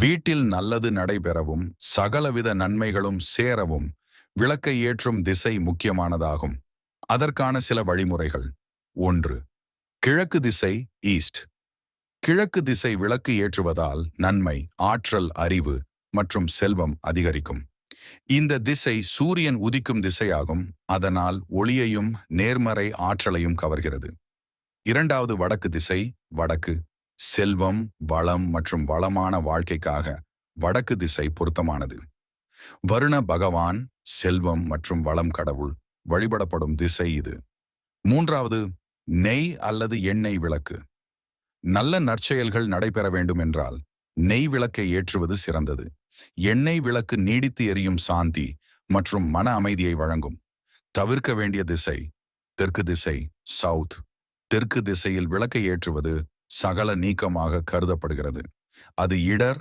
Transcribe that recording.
வீட்டில் நல்லது நடைபெறவும் சகலவித நன்மைகளும் சேரவும் விளக்கை ஏற்றும் திசை முக்கியமானதாகும். அதற்கான சில வழிமுறைகள். 1. கிழக்கு திசை ஈஸ்ட். கிழக்கு திசை விளக்கு ஏற்றுவதால் நன்மை, ஆற்றல், அறிவு மற்றும் செல்வம் அதிகரிக்கும். இந்த திசை சூரியன் உதிக்கும் திசையாகும், அதனால் ஒளியையும் நேர்மறை ஆற்றலையும் கவர்கிறது. 2. வடக்கு திசை வடக்கு. செல்வம், வளம் மற்றும் வளமான வாழ்க்கைக்காக வடக்கு திசை பொருத்தமானது. வருண பகவான், செல்வம் மற்றும் வளம் கடவுள் வழிபடப்படும் திசை இது. 3. நெய் அல்லது எண்ணெய் விளக்கு. நல்ல நற்செயல்கள் நடைபெற வேண்டும் என்றால் நெய் விளக்கை ஏற்றுவது சிறந்தது. எண்ணெய் விளக்கு நீடித்து எரியும் சாந்தி மற்றும் மன அமைதியை வழங்கும். தவிர்க்க வேண்டிய திசை தெற்கு திசை சவுத். தெற்கு திசையில் விளக்கை ஏற்றுவது சகல நீக்கமாக கருதப்படுகிறது. அது இடர்